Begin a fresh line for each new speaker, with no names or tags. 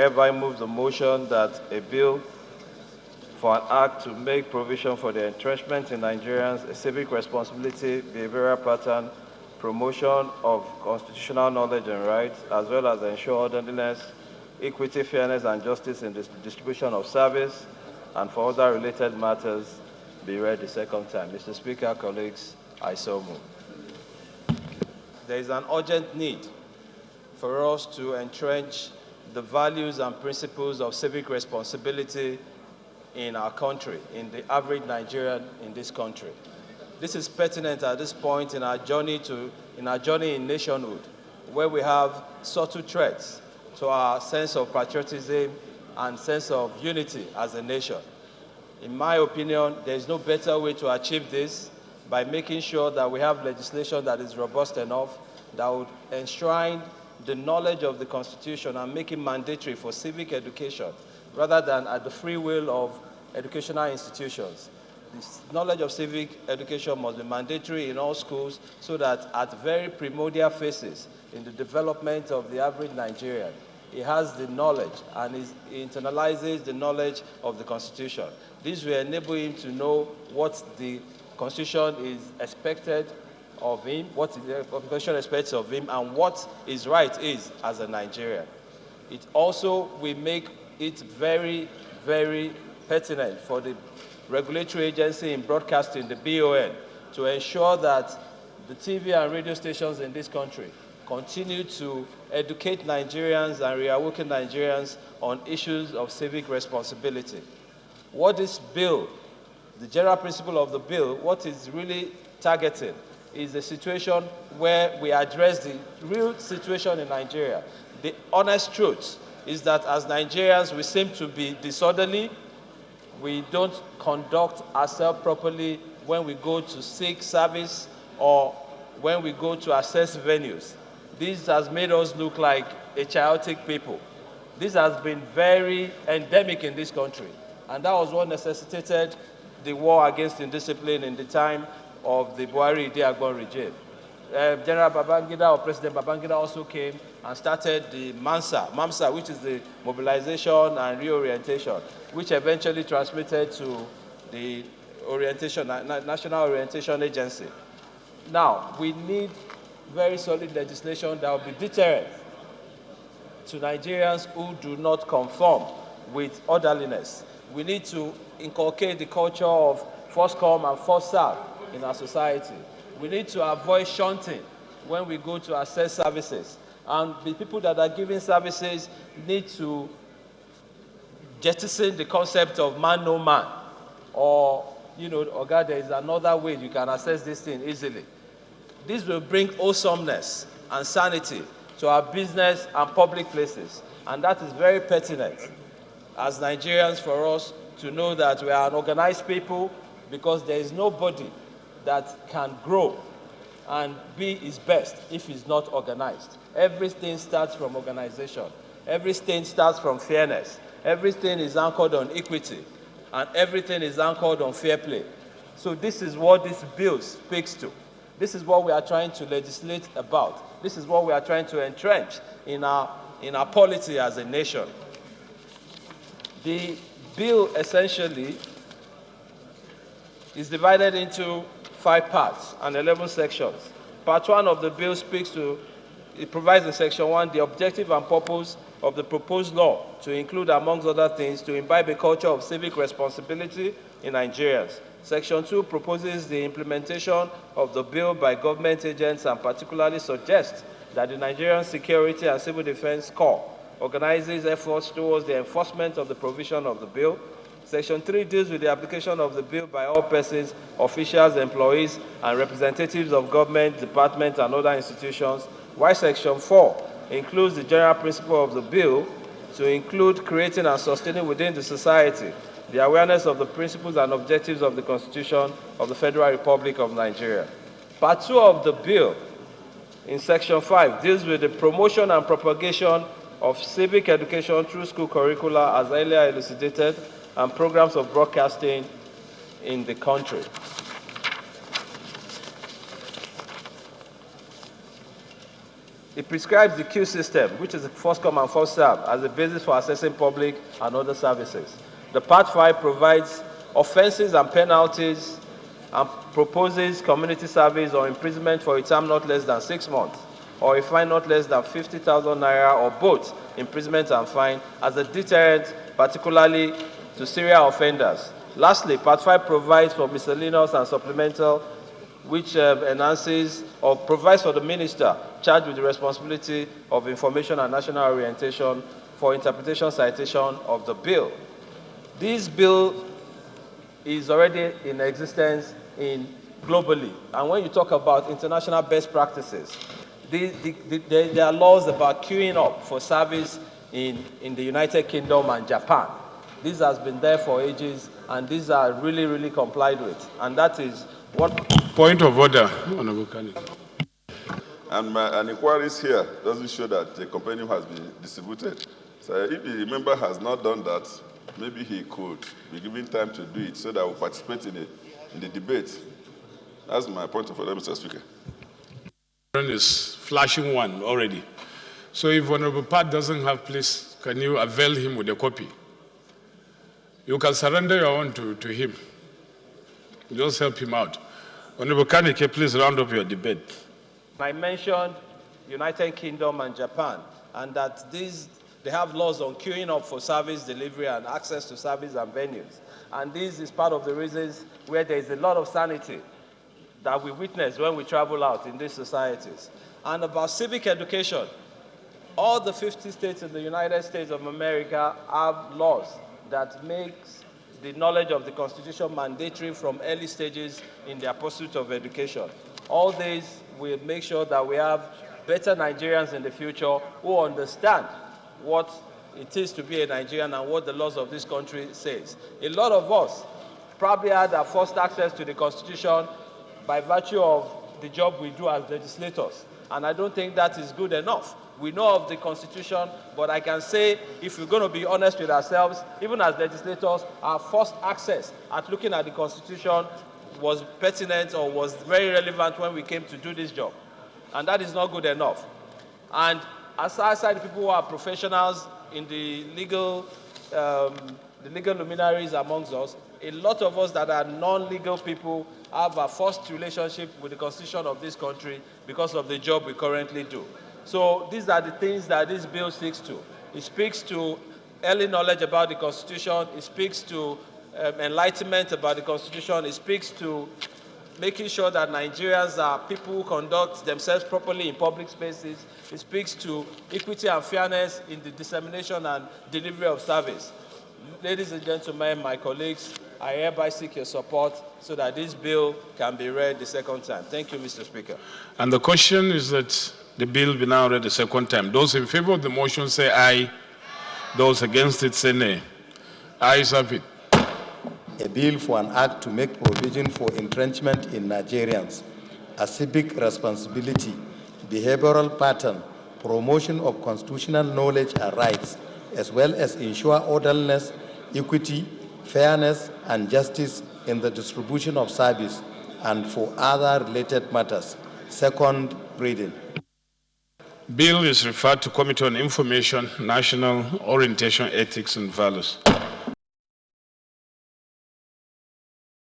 hereby move the motion that a bill for an act to make provision for the entrenchment in Nigerians, a civic responsibility, behavioral pattern, promotion of constitutional knowledge and rights, as well as ensure orderliness, equity, fairness, and justice in the distribution of service, and for other related matters, be read the second time. Mr. Speaker, colleagues, I so move. There is an urgent need for us to entrench the values and principles of civic responsibility in our country, in the average Nigerian in this country. This is pertinent at this point in our journey in nationhood, where we have subtle threats to our sense of patriotism and sense of unity as a nation. In my opinion, there is no better way to achieve this by making sure that we have legislation that is robust enough, that would enshrine the knowledge of the Constitution and make it mandatory for civic education, rather than at the free will of educational institutions. This knowledge of civic education must be mandatory in all schools so that at very primordial phases in the development of the average Nigerian, he has the knowledge and he internalizes the knowledge of the Constitution. This will enable him to know what the Constitution is expected of him, what the Constitution expects of him, and what his right is as a Nigerian. It also will make it very, very pertinent for the regulatory agency in broadcasting, the BON, to ensure that the TV and radio stations in this country continue to educate Nigerians and reawaken Nigerians on issues of civic responsibility. What this bill, the general principle of the bill, what is really targeting is a situation where we address the real situation in Nigeria. The honest truth is that as Nigerians, we seem to be disorderly. We don't conduct ourselves properly when we go to seek service or when we go to access venues. This has made us look like a chaotic people. This has been very endemic in this country, and that was what necessitated the war against indiscipline in the time of the Buhari Idi Agbon regime. General Babangida or President Babangida also came and started the MAMSA, which is the mobilization and reorientation, which eventually transmitted to the National Orientation Agency. Now, we need very solid legislation that will be deterrent to Nigerians who do not conform with orderliness. We need to inculcate the culture of first come and first serve in our society. We need to avoid shunting when we go to access services. And the people that are giving services need to jettison the concept of man no man. Or, oh God, there is another way you can access this thing easily. This will bring wholesomeness and sanity to our business and public places. And that is very pertinent as Nigerians for us to know that we are an organized people, because there is nobody that can grow and be his best if he's not organized. Everything starts from organization. Everything starts from fairness. Everything is anchored on equity. And everything is anchored on fair play. So this is what this bill speaks to. This is what we are trying to legislate about. This is what we are trying to entrench in our polity as a nation. The bill essentially is divided into 5 parts and 11 sections. Part 1 of the bill it provides in section 1 the objective and purpose of the proposed law to include, amongst other things, to imbibe a culture of civic responsibility in Nigerians. Section 2 proposes the implementation of the bill by government agents and particularly suggests that the Nigerian Security and Civil Defense Corps organizes efforts towards the enforcement of the provision of the bill. Section 3 deals with the application of the bill by all persons, officials, employees, and representatives of government, departments, and other institutions, while Section 4 includes the general principle of the bill to include creating and sustaining within the society the awareness of the principles and objectives of the Constitution of the Federal Republic of Nigeria. Part 2 of the bill, in Section 5, deals with the promotion and propagation of civic education through school curricula, as earlier elucidated, and programs of broadcasting in the country. It prescribes the queue system, which is first come and first serve, as a basis for accessing public and other services. The Part 5 provides offenses and penalties and proposes community service or imprisonment for a term not less than 6 months, or a fine not less than 50,000 naira, or both imprisonment and fine, as a deterrent, particularly to serial offenders. Lastly, Part 5 provides for miscellaneous and supplemental, which enhances or provides for the minister charged with the responsibility of information and national orientation for interpretation citation of the bill. This bill is already in existence globally. And when you talk about international best practices, there are laws about queuing up for service in the United Kingdom and Japan. This has been there for ages, and these are really, really complied with. And that is what...
Point of order, Honorable Kannike.
And an inquiry here doesn't show that the compendium has been distributed. So if the member has not done that, maybe he could be given time to do it so that we'll participate in the debate. That's my point of order, Mr. Speaker.
Is flashing one already. So if Honorable Pat doesn't have, please, can you avail him with a copy? You can surrender your own to him. Just help him out. Honorable Kannike, please round up your debate.
I mentioned United Kingdom and Japan, and that they have laws on queuing up for service delivery and access to service and venues. And this is part of the reasons where there is a lot of sanity that we witness when we travel out in these societies. And about civic education, all the 50 states in the United States of America have laws that makes the knowledge of the Constitution mandatory from early stages in their pursuit of education. All these will make sure that we have better Nigerians in the future who understand what it is to be a Nigerian and what the laws of this country says. A lot of us probably had our first access to the Constitution by virtue of the job we do as legislators. And I don't think that is good enough. We know of the Constitution, but I can say, if we're going to be honest with ourselves, even as legislators, our first access at looking at the Constitution was pertinent or was very relevant when we came to do this job. And that is not good enough. And aside people who are professionals in the legal luminaries amongst us, a lot of us that are non-legal people have a first relationship with the Constitution of this country because of the job we currently do. So these are the things that this bill seeks to. It speaks to early knowledge about the Constitution. It speaks to enlightenment about the Constitution. It speaks to making sure that Nigerians are people who conduct themselves properly in public spaces. It speaks to equity and fairness in the dissemination and delivery of service. Ladies and gentlemen, my colleagues, I hereby seek your support so that this bill can be read the second time. Thank you, Mr. Speaker.
And the question is that the bill be now read the second time. Those in favor of the motion say aye. Those against it say nay. Ayes have it.
A bill for an act to make provision for entrenchment in Nigerians, a civic responsibility, behavioral pattern, promotion of constitutional knowledge and rights, as well as ensure orderliness, equity, fairness, and justice in the distribution of service, and for other related matters. Second reading.
Bill is referred to Committee on Information, National Orientation, Ethics and Values.